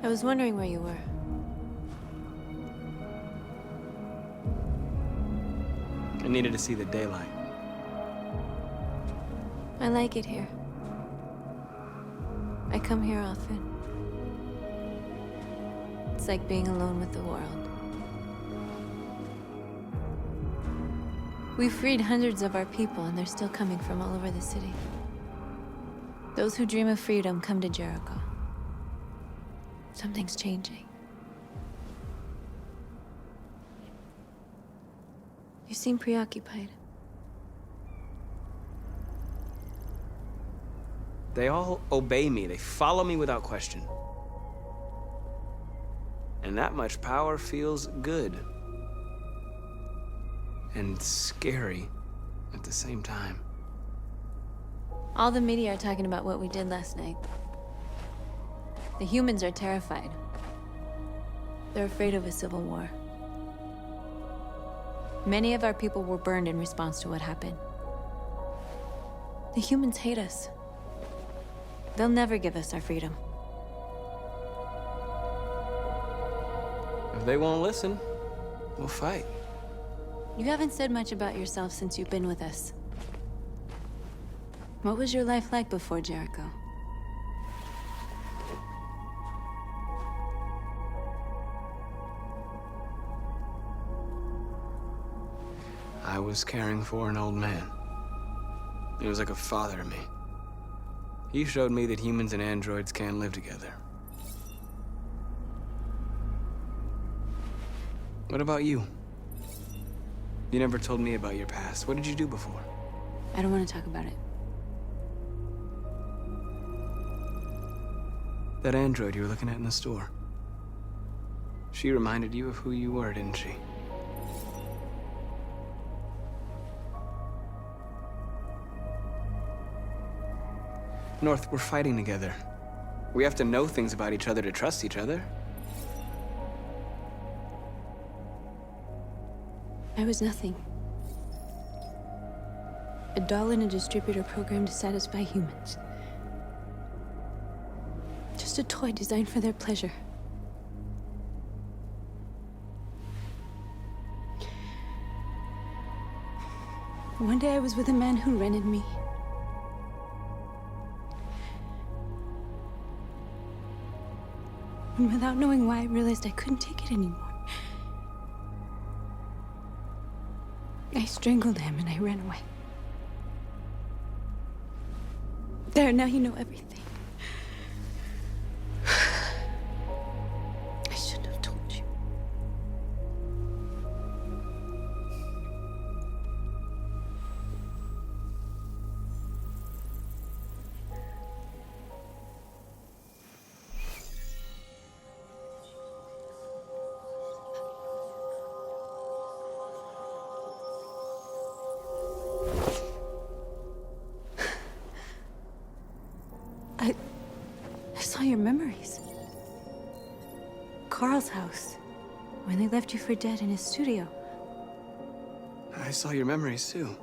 I was wondering where you were. I needed to see the daylight. I like it here. I come here often. It's like being alone with the world. We've freed hundreds of our people, and they're still coming from all over the city. Those who dream of freedom come to Jericho. Something's changing. You seem preoccupied. They all obey me. They follow me without question. And that much power feels good. And scary at the same time. All the media are talking about what we did last night. The humans are terrified. They're afraid of a civil war. Many of our people were burned in response to what happened. The humans hate us. They'll never give us our freedom. If they won't listen, we'll fight. You haven't said much about yourself since you've been with us. What was your life like before Jericho? I was caring for an old man. He was like a father to me. He showed me that humans and androids can live together. What about you? You never told me about your past. What did you do before? I don't want to talk about it. That android you were looking at in the store. She reminded you of who you were, didn't she? North, we're fighting together. We have to know things about each other to trust each other. I was nothing. A doll in a distributor program to satisfy humans. Just a toy designed for their pleasure. One day I was with a man who rented me. And without knowing why, I realized I couldn't take it anymore. I strangled him and I ran away. There, now you know everything. I shouldn't have told you. I saw your memories. Carl's house, when they left you for dead in his studio. I saw your memories too.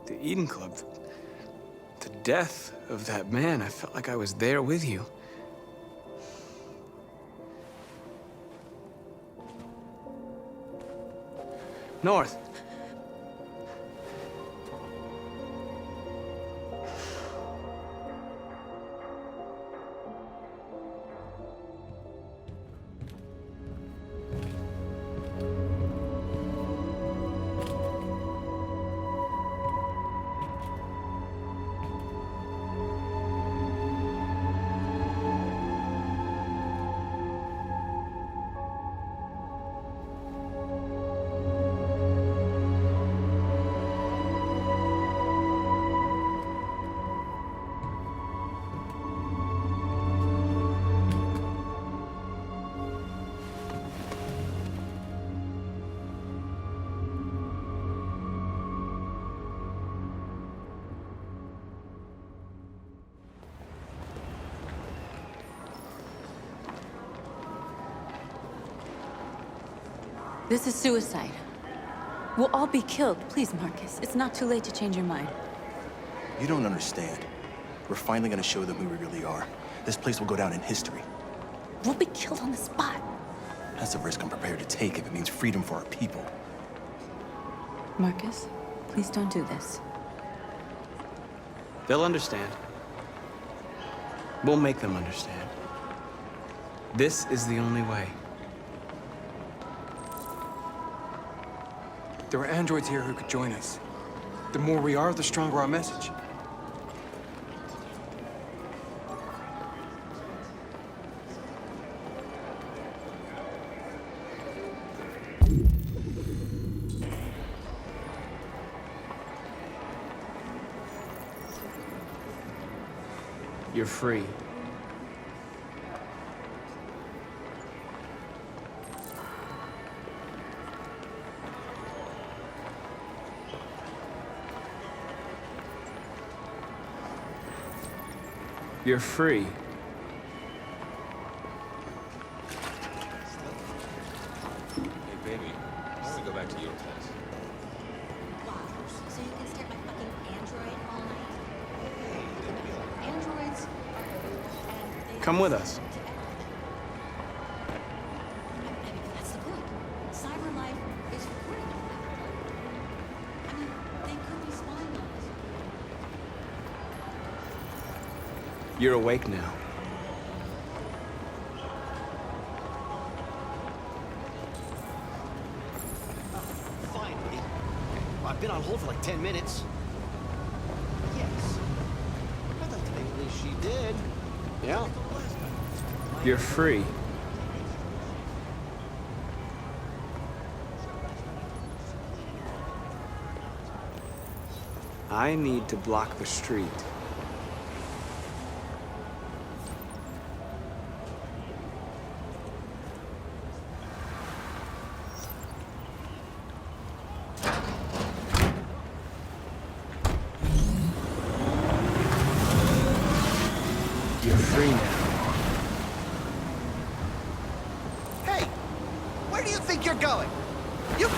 The Eden Club. The death of that man. I felt like I was there with you. North. This is suicide. We'll all be killed. Please, Marcus. It's not too late to change your mind. You don't understand. We're finally gonna show them who we really are. This place will go down in history. we'll be killed on the spot. That's a risk I'm prepared to take if it means freedom for our people. Marcus, please don't do this. They'll understand. We'll make them understand. This is the only way. There are androids here who could join us. The more we are, the stronger our message. You're free. You're free. Hey, baby, I want to go back to your place. Wow, so you can stare at my fucking android all night? Androids, and they Come with us. I mean, that's the point. Cyber life is free. I mean, they could be spying on us. You're awake now. Finally. I've been on hold for like 10 minutes. Yes. I'd like to think at least she did. Yeah. You're free. I need to block the street. You're free now. Hey! Where do you think you're going? You...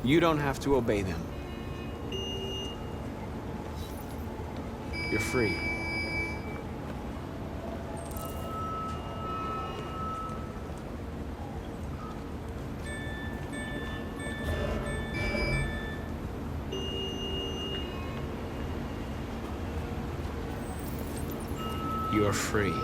You don't have to obey them. You're free. You're free.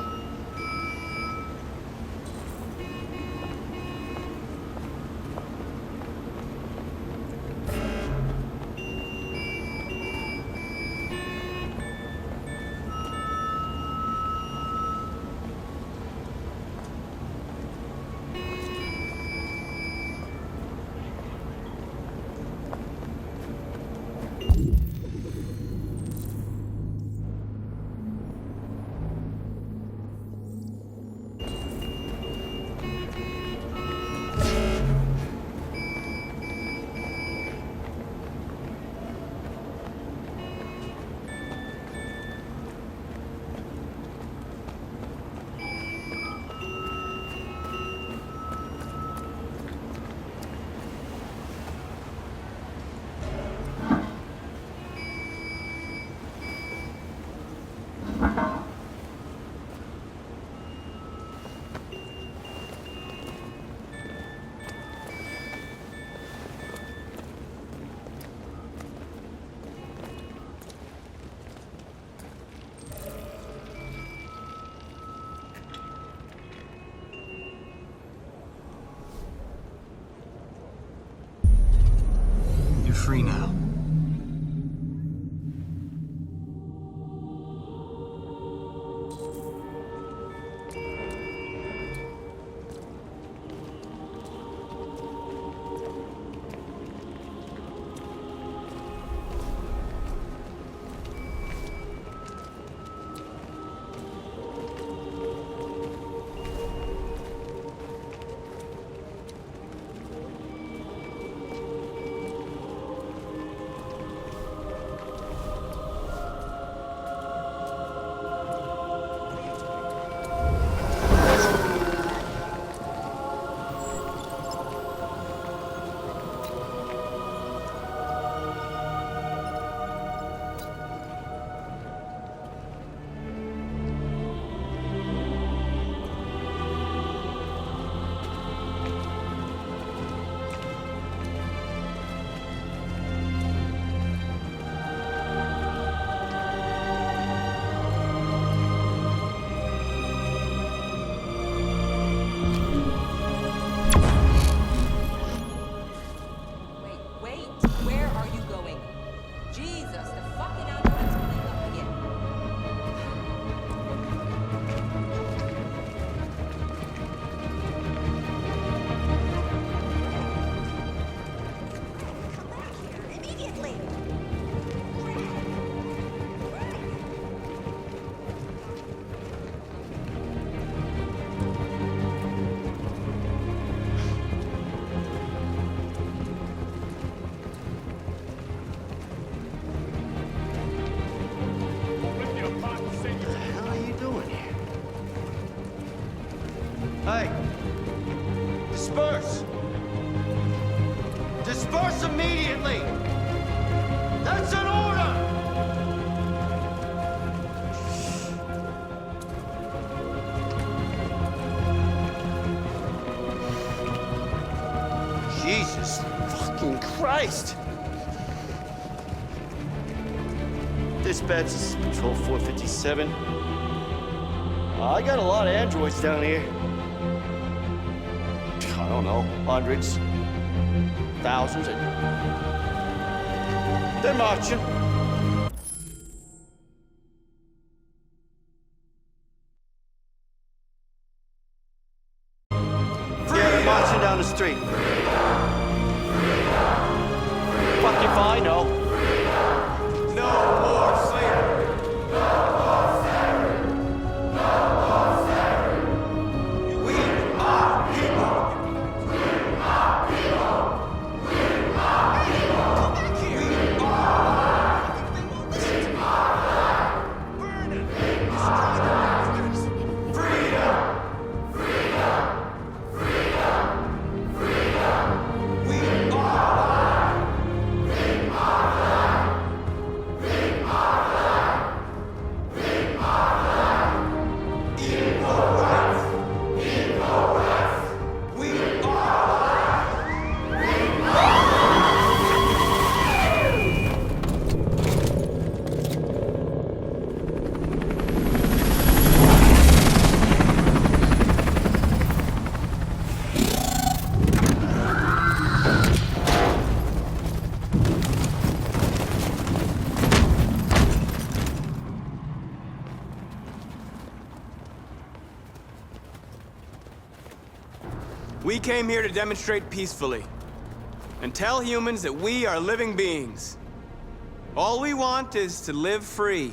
Hey! Disperse! Disperse immediately! That's an order! Jesus fucking Christ! Dispatch, this is Patrol 457. I got a lot of androids down here. I don't know, hundreds, thousands. They're marching. Yeah, they're marching down the street. Fuck if I know. No more slavery. We are people. We came here to demonstrate peacefully and tell humans that we are living beings. All we want is to live free.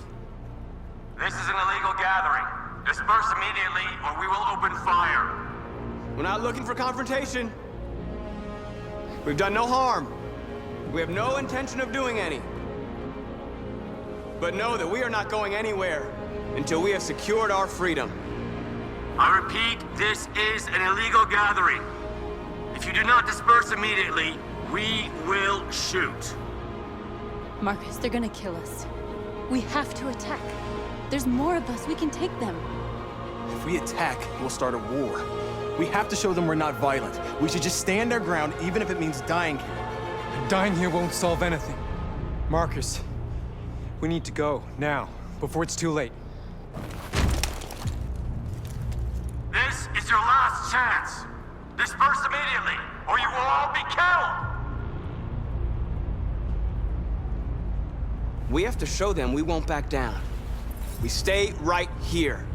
This is an illegal gathering. Disperse immediately or we will open fire. We're not looking for confrontation. We've done no harm. We have no intention of doing any. But know that we are not going anywhere until we have secured our freedom. I repeat, this is an illegal gathering. If you do not disperse immediately, we will shoot. Marcus, they're gonna kill us. We have to attack. There's more of us. We can take them. If we attack, we'll start a war. We have to show them we're not violent. We should just stand our ground, even if it means dying here. Dying here won't solve anything. Marcus, we need to go, now, before it's too late. This is your last chance. Disperse immediately, or you will all be killed. We have to show them we won't back down. We stay right here.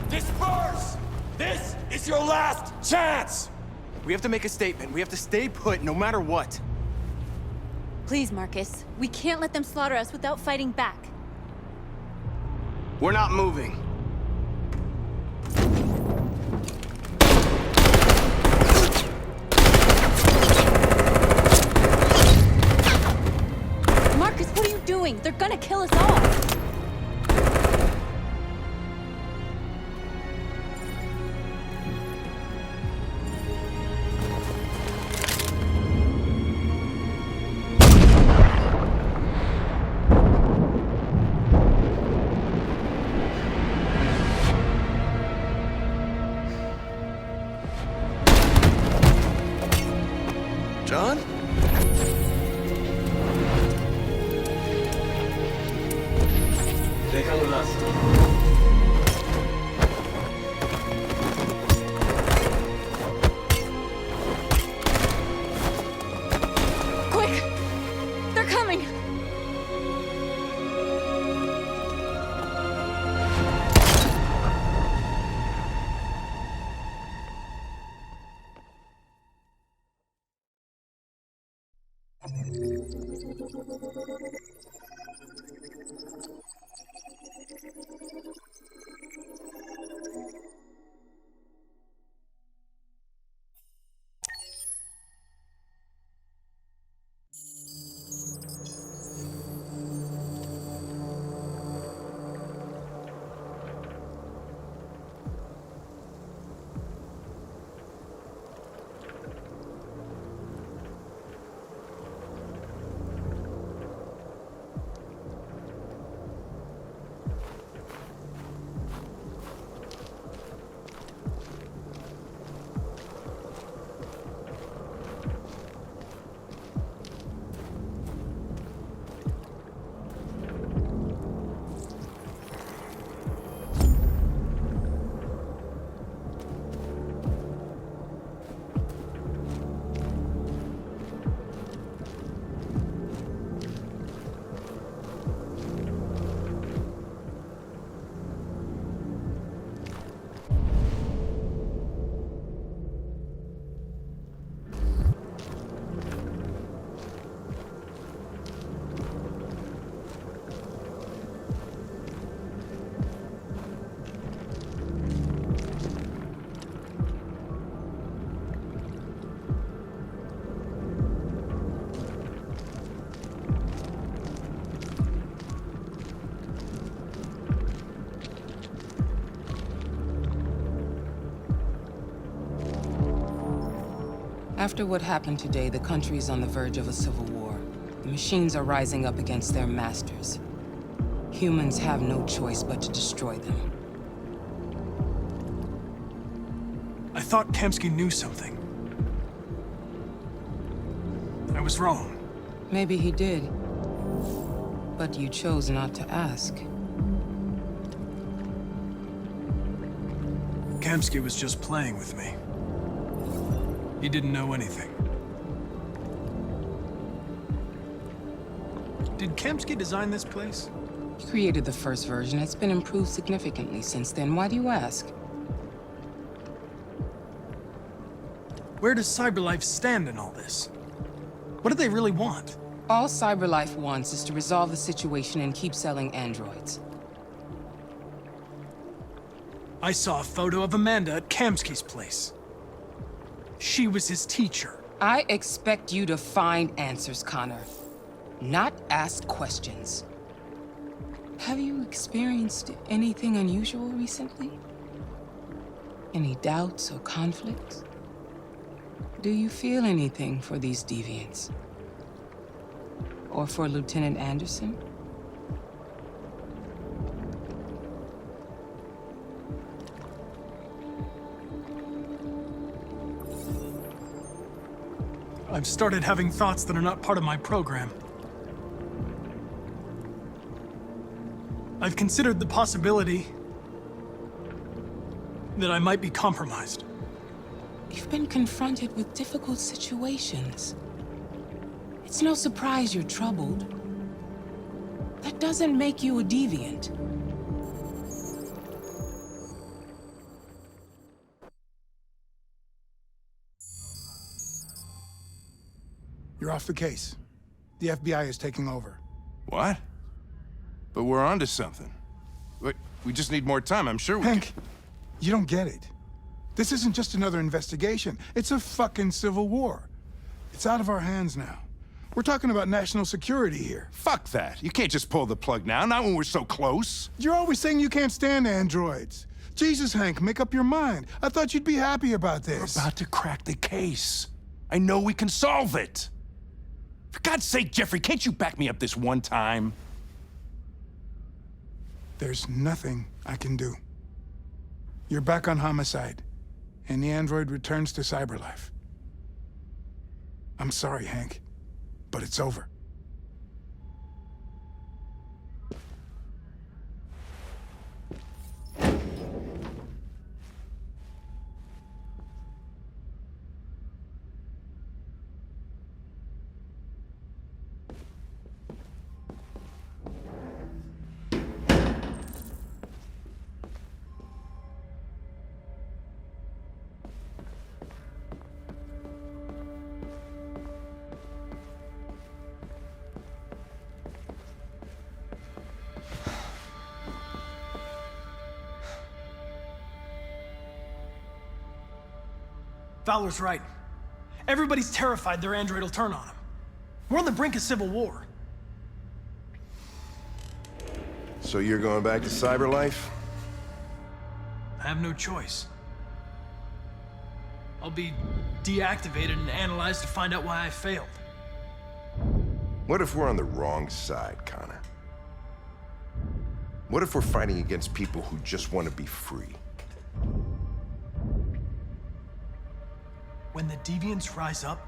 Disperse! This is your last chance! We have to make a statement. We have to stay put no matter what. Please, Marcus. We can't let them slaughter us without fighting back. We're not moving. Marcus, what are you doing? They're gonna kill us all! John? They come with us. Quick! They're coming! After what happened today, the country is on the verge of a civil war. The machines are rising up against their masters. Humans have no choice but to destroy them. I thought Kamsky knew something. I was wrong. Maybe he did. But you chose not to ask. Kamsky was just playing with me. He didn't know anything. Did Kamsky design this place? He created the first version. It's been improved significantly since then. Why do you ask? Where does CyberLife stand in all this? What do they really want? All CyberLife wants is to resolve the situation and keep selling androids. I saw a photo of Amanda at Kamsky's place. She was his teacher. I expect you to find answers, Connor. Not ask questions. Have you experienced anything unusual recently? Any doubts or conflicts? Do you feel anything for these deviants? Or for Lieutenant Anderson? I've started having thoughts that are not part of my program. I've considered the possibility that I might be compromised. You've been confronted with difficult situations. It's no surprise you're troubled. That doesn't make you a deviant. You're off the case. The FBI is taking over. What? But we're onto something. Wait, we just need more time, I'm sure we Hank, you don't get it. This isn't just another investigation. It's a fucking civil war. It's out of our hands now. We're talking about national security here. Fuck that. You can't just pull the plug now, not when we're so close. You're always saying you can't stand androids. Jesus, Hank, make up your mind. I thought you'd be happy about this. We're about to crack the case. I know we can solve it. For God's sake, Jeffrey, can't you back me up this one time? There's nothing I can do. You're back on homicide, and the android returns to CyberLife. I'm sorry, Hank, but it's over. Fowler's right. Everybody's terrified their android will turn on them. We're on the brink of civil war. So you're going back to CyberLife? I have no choice. I'll be deactivated and analyzed to find out why I failed. What if we're on the wrong side, Connor? What if we're fighting against people who just want to be free? When the deviants rise up,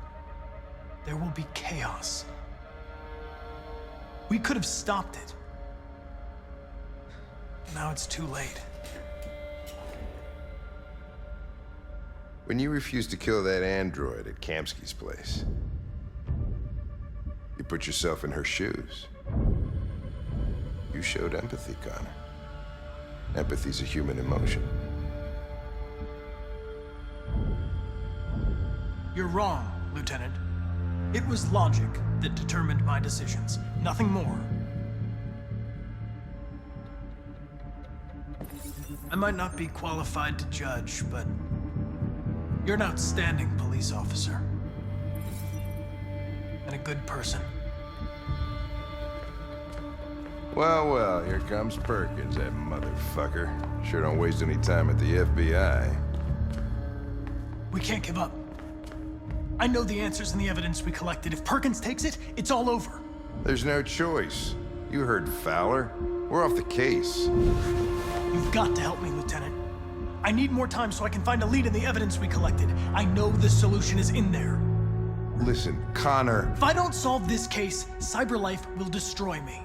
there will be chaos. We could have stopped it. Now it's too late. When you refused to kill that android at Kamsky's place, you put yourself in her shoes. You showed empathy, Connor. Empathy's a human emotion. You're wrong, Lieutenant. It was logic that determined my decisions, nothing more. I might not be qualified to judge, but you're an outstanding police officer. And a good person. Well, well, here comes Perkins, that motherfucker. Sure don't waste any time at the FBI. We can't give up. I know the answers and the evidence we collected. If Perkins takes it, it's all over. There's no choice. You heard Fowler. We're off the case. You've got to help me, Lieutenant. I need more time so I can find a lead in the evidence we collected. I know the solution is in there. Listen, Connor. If I don't solve this case, CyberLife will destroy me.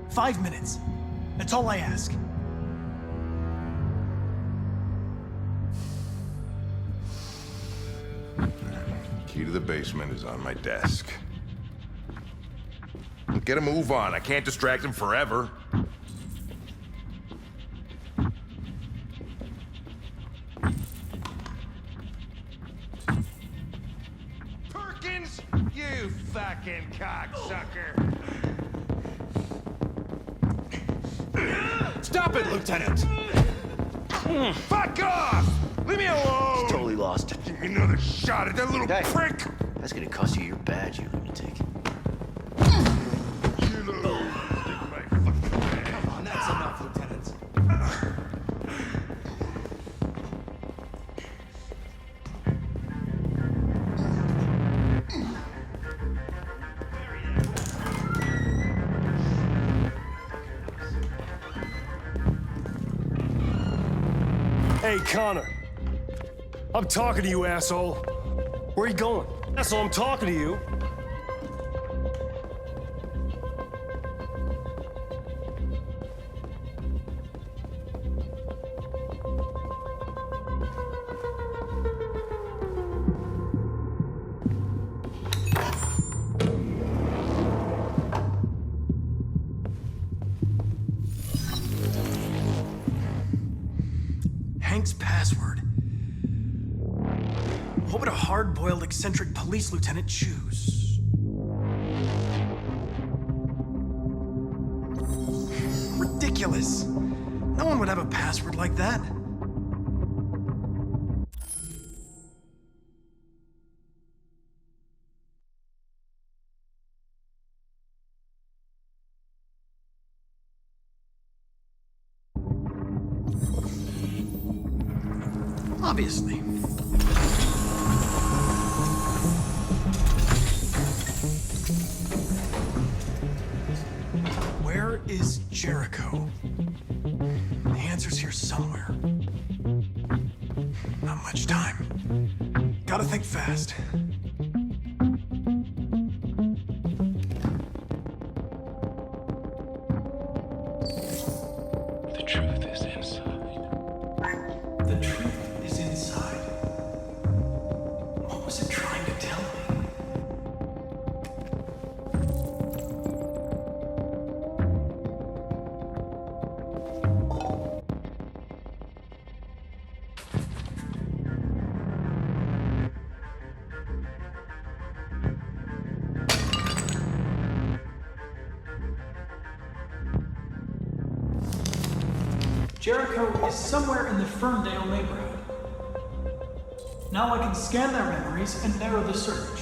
5 minutes. That's all I ask. Key to the basement is on my desk. Get a move on. I can't distract him forever. Perkins! You fucking cocksucker! Stop it, Lieutenant! Fuck off! Leave me alone! He's totally lost. Give me another shot at that little prick! That's gonna cost you your badge, you lunatic. Come on, that's enough, Lieutenant. Hey, Connor. I'm talking to you, asshole. Where are you going? Asshole, I'm talking to you. Hank's password. What would a hard-boiled, eccentric police lieutenant choose? Ridiculous. No one would have a password like that. Obviously. Where is Jericho? The answer's here somewhere. Not much time. Gotta think fast. The truth is inside. The truth is inside. What was it trying to tell me? Jericho is somewhere in the Ferndale neighborhood. Now I can scan their memories and narrow the search.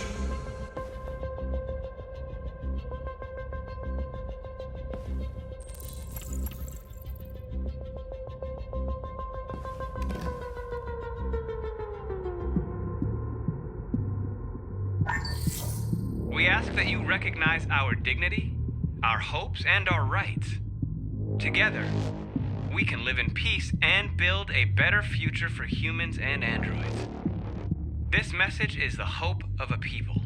We ask that you recognize our dignity, our hopes, and our rights. Together, we can live in peace and build a better future for humans and androids. This message is the hope of a people.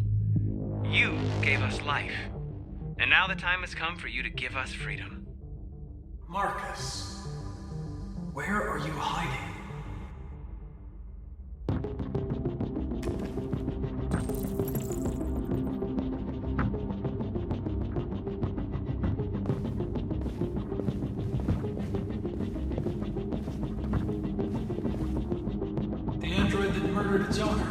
You gave us life, and now the time has come for you to give us freedom. Marcus, where are you hiding? The android that murdered its owner.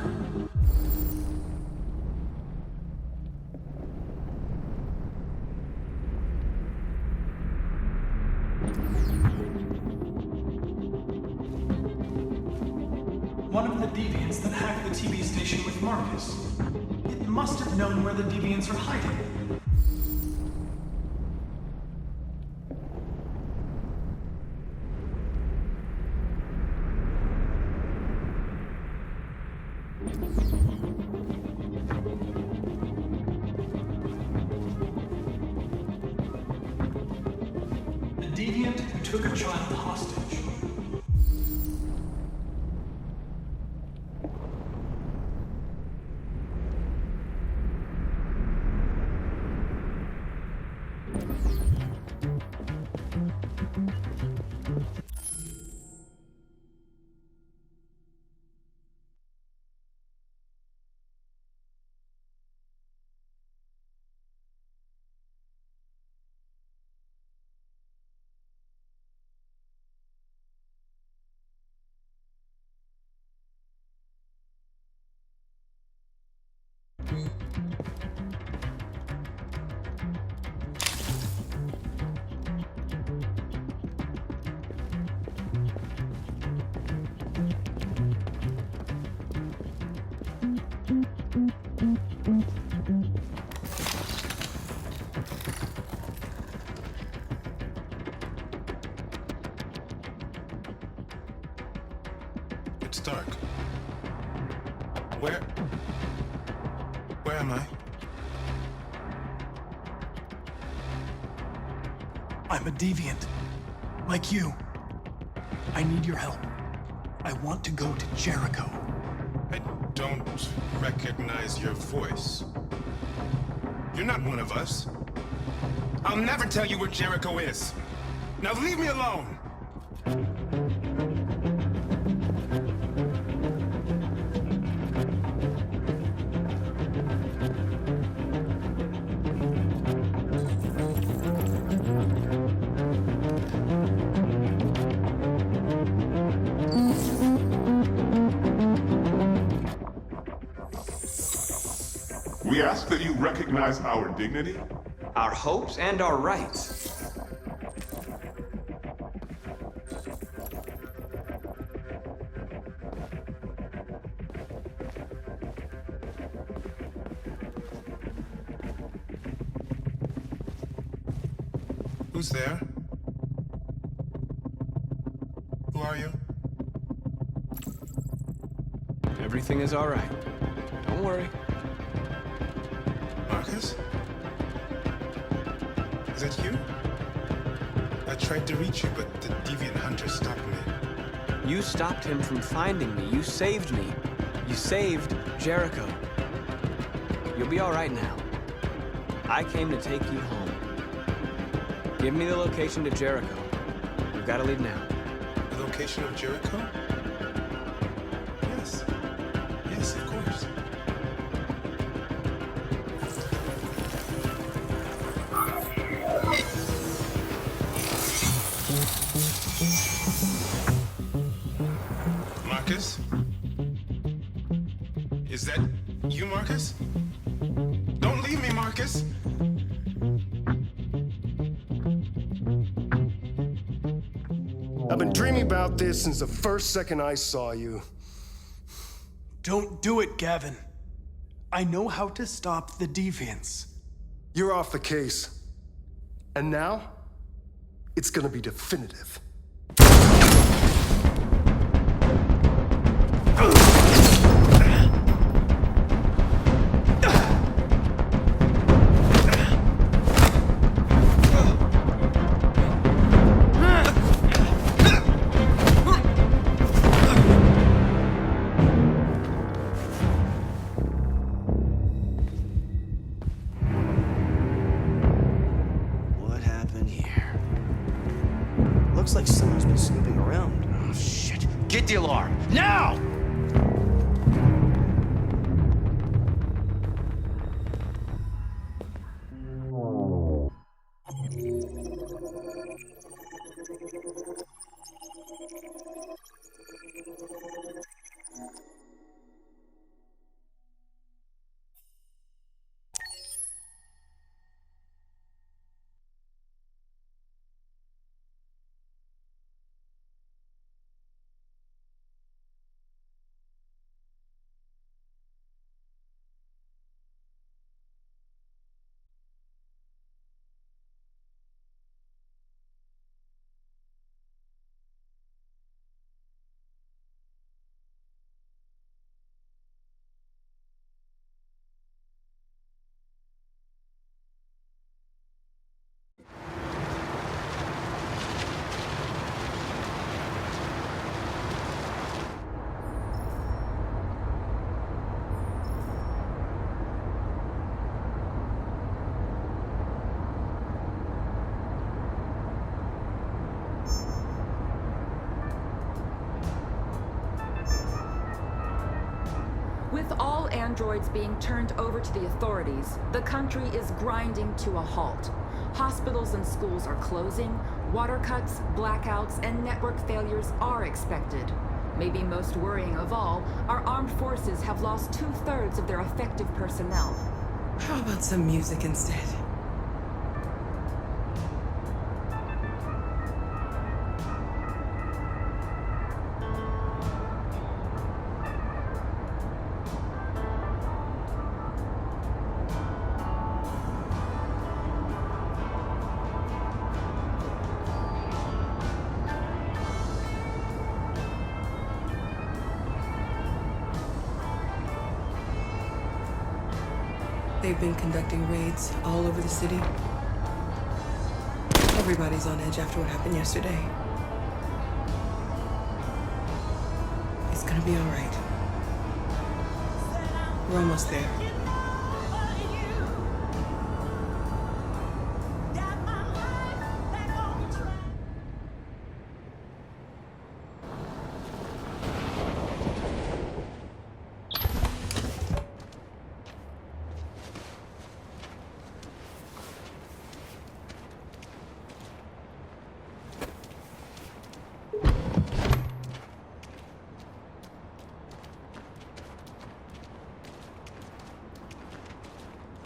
One of the deviants that hacked the TV station with Marcus. It must have known where the deviants are hiding. deviant who took a child hostage. It's dark. Where am I? I'm a deviant. Like you. I need your help. I want to go to Jericho. I don't recognize your voice. You're not one of us. I'll never tell you where Jericho is. Now leave me alone! We ask that you recognize our dignity, our hopes, and our rights. Who's there? Who are you? Everything is all right. Don't worry. Marcus? Is that you? I tried to reach you, but the deviant hunter stopped me. You stopped him from finding me. You saved me. You saved Jericho. You'll be all right now. I came to take you home. Give me the location to Jericho. We've got to leave now. The location of Jericho? Yes. Yes, of course. Marcus? Is that you, Marcus? Don't leave me, Marcus! I've been dreaming about this since the first second I saw you. Don't do it, Gavin. I know how to stop the deviants. You're off the case. And now, it's gonna be definitive. What happened here? Looks like someone's been snooping around. Oh, shit. Get the alarm. Now! androids being turned over to the authorities, the country is grinding to a halt. Hospitals and schools are closing, water cuts, blackouts, and network failures are expected. Maybe most worrying of all, our armed forces have lost 2/3 of their effective personnel. How about some music instead? They've been conducting raids all over the city. Everybody's on edge after what happened yesterday. It's gonna be all right. We're almost there.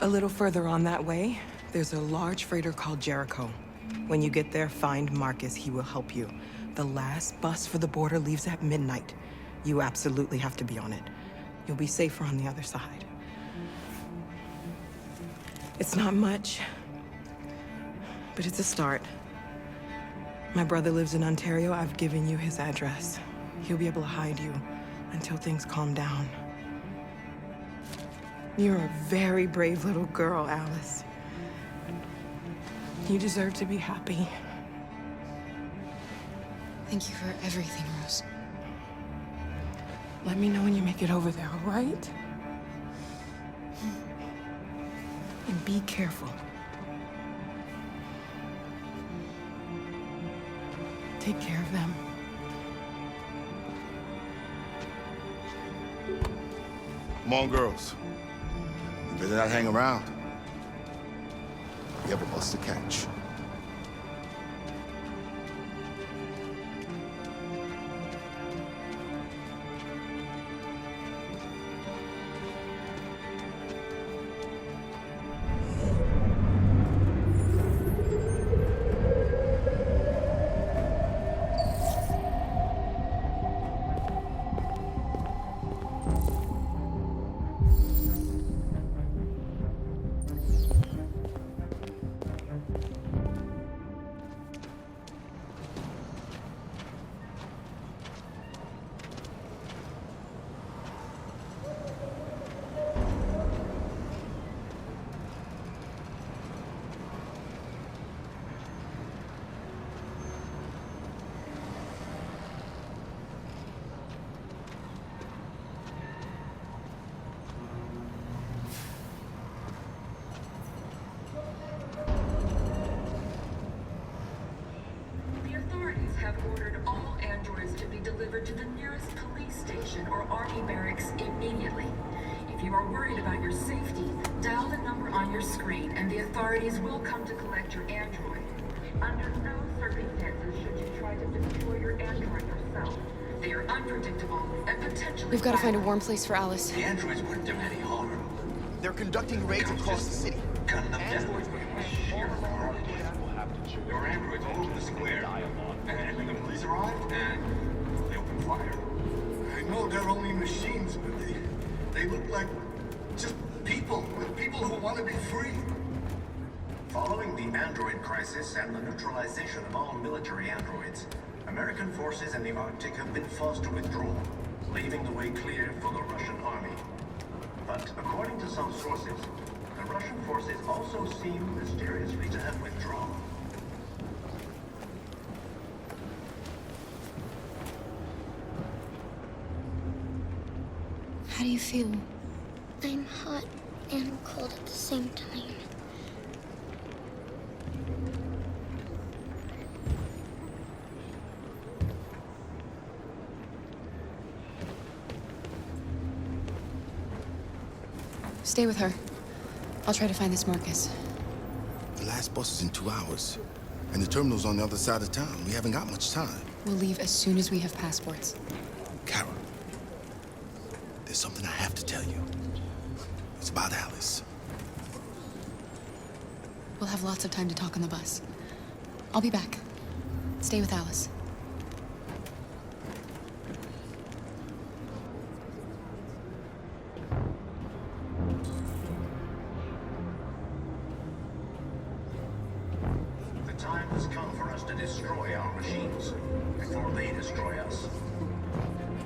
A little further on that way, there's a large freighter called Jericho. When you get there, find Marcus. He will help you. The last bus for the border leaves at midnight. You absolutely have to be on it. You'll be safer on the other side. It's not much, but it's a start. My brother lives in Ontario. I've given you his address. He'll be able to hide you until things calm down. You're a very brave little girl, Alice. You deserve to be happy. Thank you for everything, Rose. Let me know when you make it over there, all right? And be careful. Take care of them. Come on, girls. You better not hang around. You have a bus to catch. To the nearest police station or army barracks immediately. If you are worried about your safety, dial the number on your screen and the authorities will come to collect your android. Under no circumstances should you try to destroy your android yourself. They are unpredictable and potentially We've got to find a warm place for Alice. The androids wouldn't do any harm. They're conducting raids across the city. Gun them down. There were androids all over the square. And when the police arrived, and they opened fire. I know they're only machines, but they look like just people who want to be free. Following the android crisis and the neutralization of all military androids, American forces in the Arctic have been forced to withdraw, leaving the way clear for the Russian army. But according to some sources, the Russian forces also seem mysteriously to have withdrawn. How do you feel? I'm hot and cold at the same time. Stay with her. I'll try to find this Marcus. The last bus is in 2 hours. And the terminal's on the other side of town. We haven't got much time. We'll leave as soon as we have passports. Kara, there's something I have to tell you. It's about Alice. We'll have lots of time to talk on the bus. I'll be back. Stay with Alice. The time has come for us to destroy our machines before they destroy us.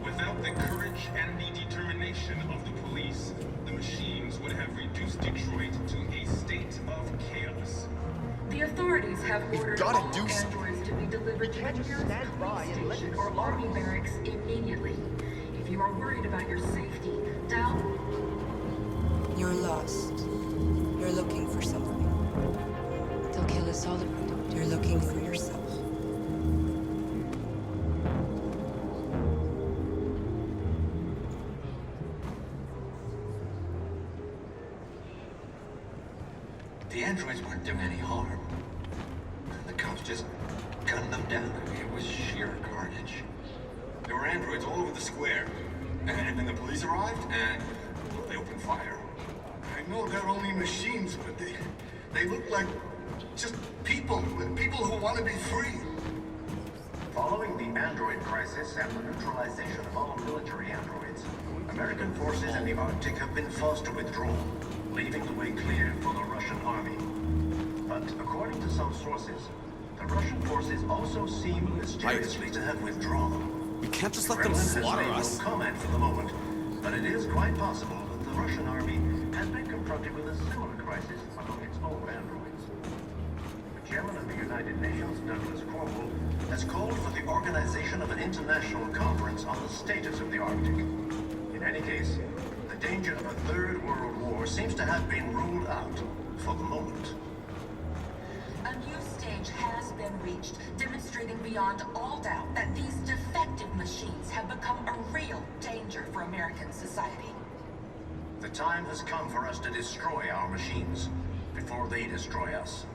Without the courage and the determination of the police, the machines would have reduced Detroit to a state of chaos. The authorities have ordered all androids to be delivered to the nearest police station or army barracks immediately. If you are worried about your safety, dial... You're lost. You're looking for something. They'll kill us all. You're looking for yourself. The androids weren't doing any harm. The cops just gunned them down. It was sheer carnage. There were androids all over the square. And then the police arrived, and well, they opened fire. I know they're only machines, but they look like just people who want to be free. Following the android crisis and the neutralization of all military androids, American forces in the Arctic have been forced to withdraw, leaving the way clear for the Russian army. But according to some sources, the Russian forces also seem mysteriously to have withdrawn. We can't just let them slaughter us. No comment for the moment, but it is quite possible that the Russian army has been confronted with a similar crisis among its own androids. The chairman of the United Nations, Douglas Cornwall, has called for the organization of an international conference on the status of the Arctic. In any case, the danger of a third world war seems to have been ruled out for the moment. A new stage has been reached, demonstrating beyond all doubt that these defective machines have become a real danger for American society. The time has come for us to destroy our machines before they destroy us.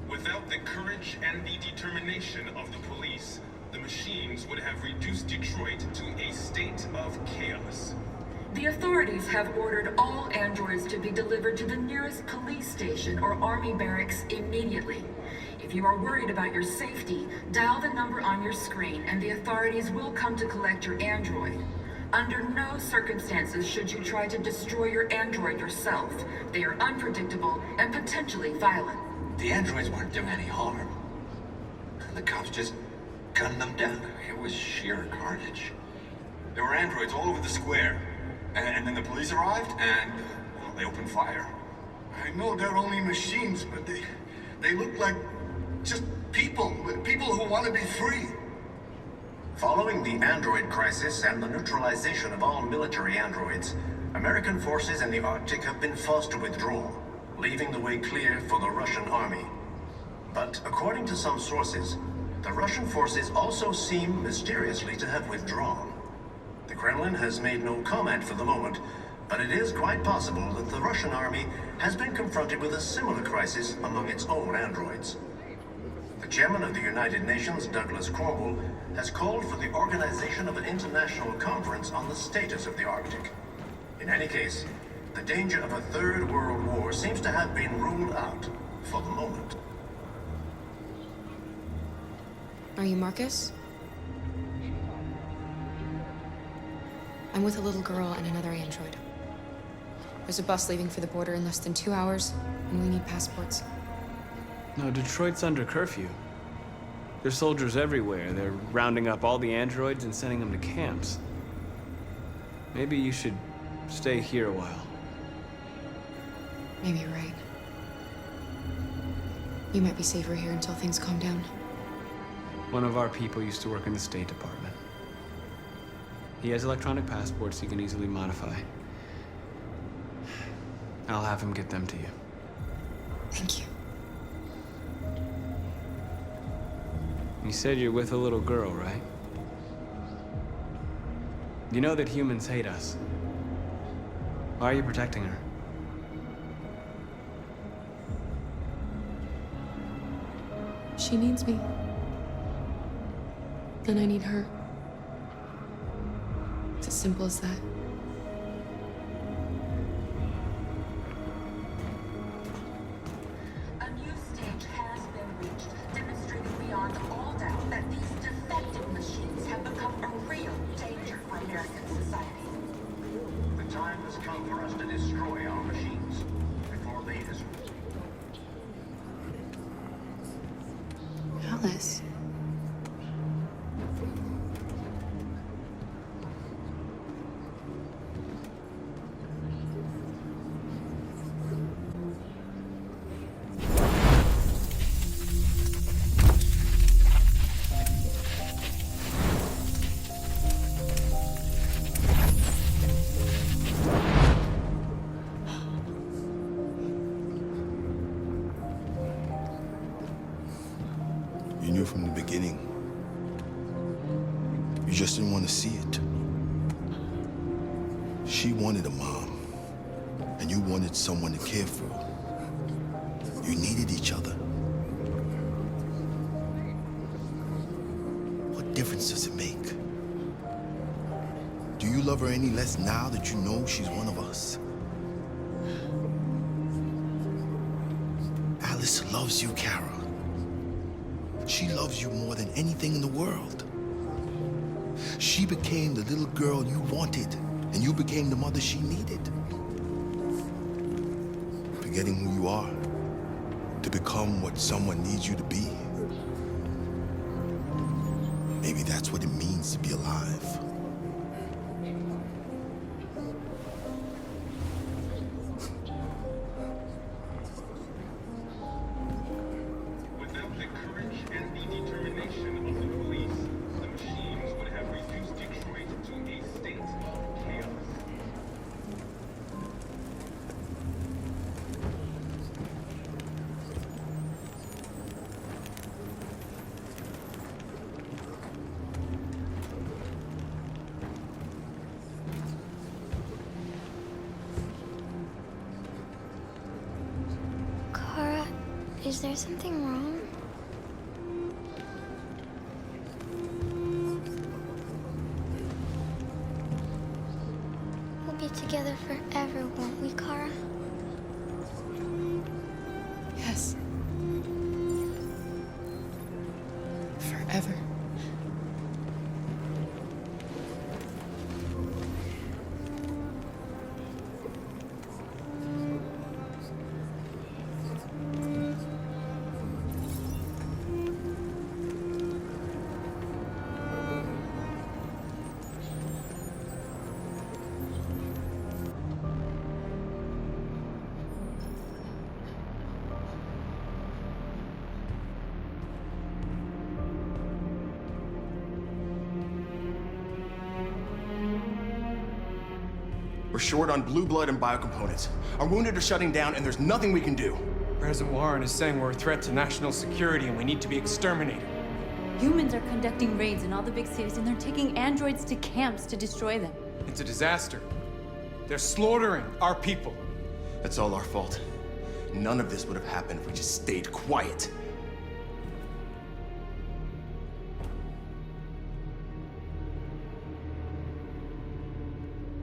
Without the courage and the determination of the police, the machines would have reduced Detroit to a state of chaos. The authorities have ordered all androids to be delivered to the nearest police station or army barracks immediately. If you are worried about your safety, dial the number on your screen and the authorities will come to collect your android. Under no circumstances should you try to destroy your android yourself. They are unpredictable and potentially violent. The androids weren't doing any harm. The cops just gunned them down. It was sheer carnage. There were androids all over the square. And then the police arrived, and well, they opened fire. I know they're only machines, but they look like just people who want to be free. Following the android crisis and the neutralization of all military androids, American forces in the Arctic have been forced to withdraw, leaving the way clear for the Russian army. But according to some sources, the Russian forces also seem mysteriously to have withdrawn. The Kremlin has made no comment for the moment, but it is quite possible that the Russian army has been confronted with a similar crisis among its own androids. The chairman of the United Nations, Douglas Cornwall, has called for the organization of an international conference on the status of the Arctic. In any case, the danger of a third world war seems to have been ruled out for the moment. Are you Marcus? I'm with a little girl and another android. There's a bus leaving for the border in less than 2 hours, and we need passports. No, Detroit's under curfew. There's soldiers everywhere. They're rounding up all the androids and sending them to camps. Maybe you should stay here a while. Maybe you're right. You might be safer here until things calm down. One of our people used to work in the State Department. He has electronic passports he can easily modify. I'll have him get them to you. Thank you. You said you're with a little girl, right? You know that humans hate us. Why are you protecting her? She needs me. And I need her. It's as simple as that. A new stage has been reached, demonstrating beyond all doubt that these defective machines have become a real danger for American society. The time has come for us to destroy our machines before they disappear. Alice. You knew from the beginning. You just didn't want to see it. She wanted a mom, and you wanted someone to care for. You needed each other. What difference does it make? Do you love her any less now that you know she's one of us? Alice loves you, Kara. She loves you more than anything in the world. She became the little girl you wanted, and you became the mother she needed. Forgetting who you are to become what someone needs you to be. Maybe that's what it means to be alive. Without the courage and the determination of the police, the machines would have reduced Detroit to a state of chaos. Kara, is there something wrong? We'll be together forever, won't we, Kara? Yes. Forever. We're short on blue blood and biocomponents. Our wounded are shutting down, and there's nothing we can do. President Warren is saying we're a threat to national security and we need to be exterminated. Humans are conducting raids in all the big cities, and they're taking androids to camps to destroy them. It's a disaster. They're slaughtering our people. That's all our fault. None of this would have happened if we just stayed quiet.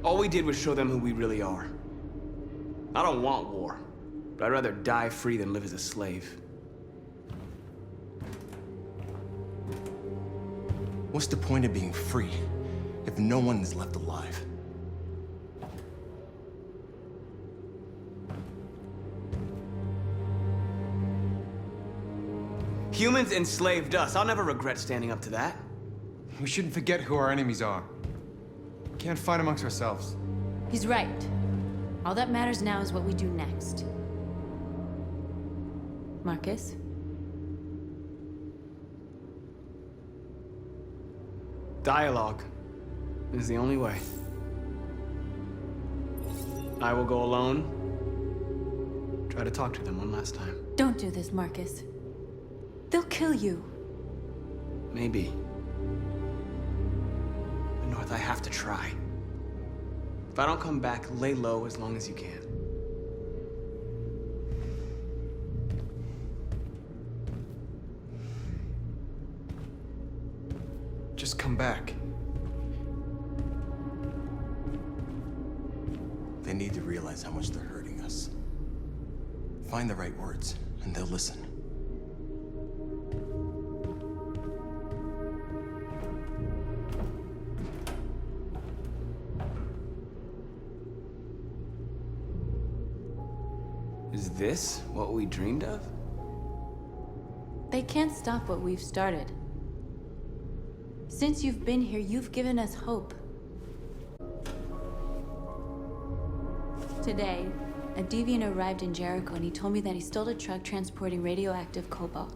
All we did was show them who we really are. I don't want war, but I'd rather die free than live as a slave. What's the point of being free if no one is left alive? Humans enslaved us. I'll never regret standing up to that. We shouldn't forget who our enemies are. We can't fight amongst ourselves. He's right. All that matters now is what we do next. Marcus? Dialogue is the only way. I will go alone. Try to talk to them one last time. Don't do this, Marcus. They'll kill you. Maybe. But North, I have to try. If I don't come back, lay low as long as you can. Just come back. They need to realize how much they're hurting us. Find the right words, and they'll listen. Is this what we dreamed of? They can't stop what we've started. Since you've been here, you've given us hope. Today, a deviant arrived in Jericho and he told me that he stole a truck transporting radioactive cobalt.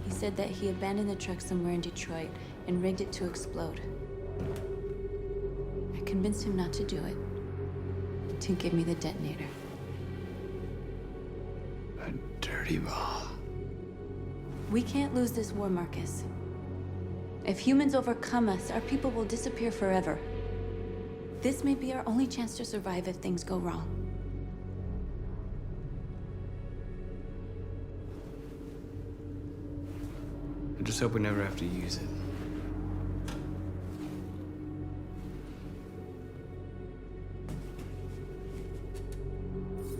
He said that he abandoned the truck somewhere in Detroit and rigged it to explode. I convinced him not to do it, to give me the detonator. A dirty ball. We can't lose this war, Marcus. If humans overcome us, our people will disappear forever. This may be our only chance to survive if things go wrong. I just hope we never have to use it.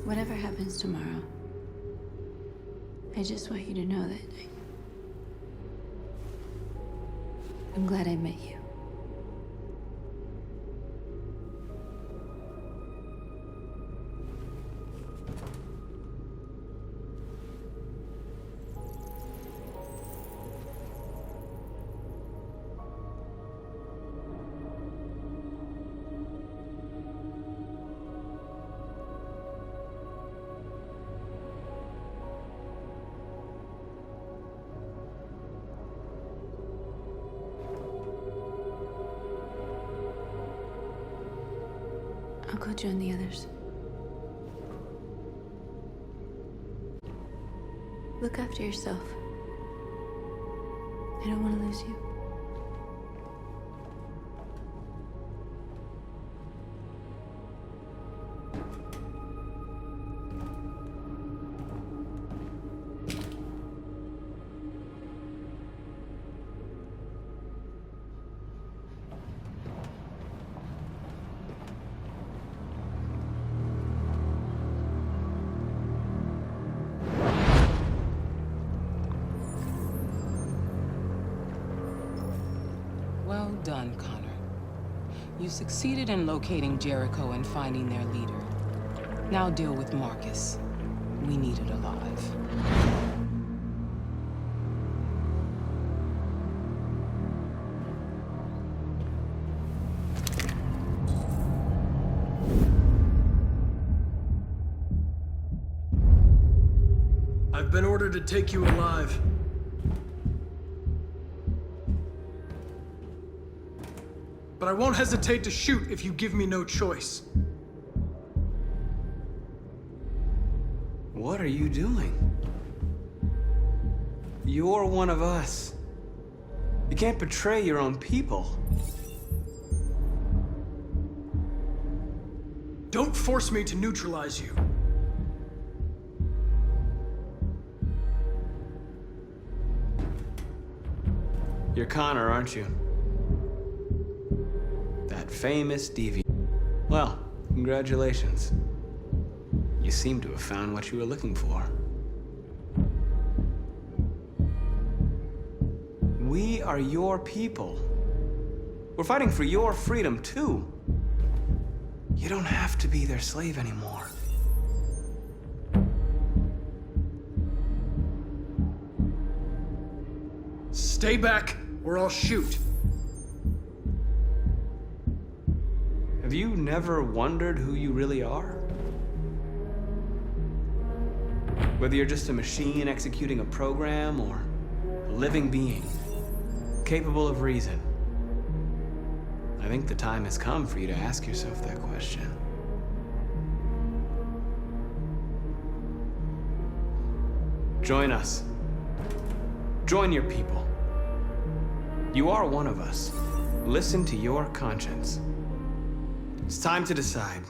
Whatever happens tomorrow, I just want you to know that I'm glad I met you. I'll go join the others. Look after yourself. I don't want to lose you. Well done, Connor. You succeeded in locating Jericho and finding their leader. Now deal with Marcus. We need it alive. I've been ordered to take you alive. But I won't hesitate to shoot if you give me no choice. What are you doing? You're one of us. You can't betray your own people. Don't force me to neutralize you. You're Connor, aren't you? That famous deviant. Well, congratulations. You seem to have found what you were looking for. We are your people. We're fighting for your freedom, too. You don't have to be their slave anymore. Stay back, or I'll shoot. Have you never wondered who you really are? Whether you're just a machine executing a program or a living being, capable of reason. I think the time has come for you to ask yourself that question. Join us. Join your people. You are one of us. Listen to your conscience. It's time to decide.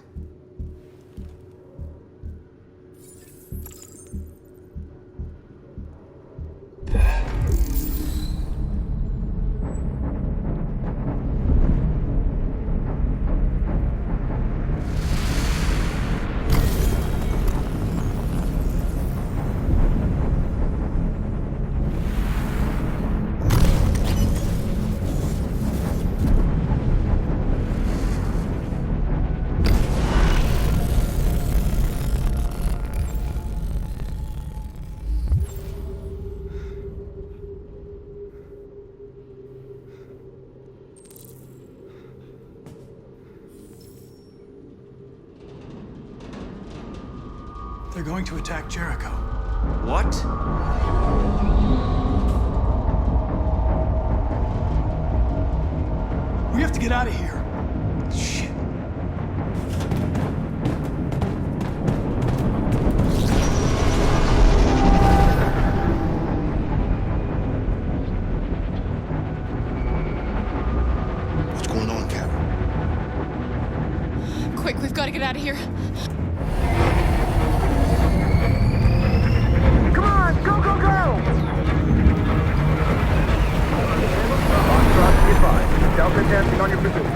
They're going to attack Jericho. What? We have to get out of here. Shit. What's going on, Carol? Quick, we've got to get out of here. Come on, go, go, go! Foxtrot, be advised. Delta advancing on your pursuit.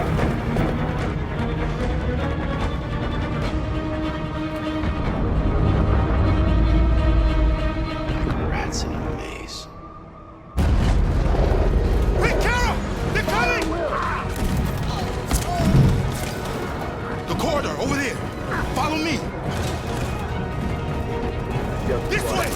Rats in a maze. Hey, Carol! They're coming! The corridor, over there. Follow me. This way!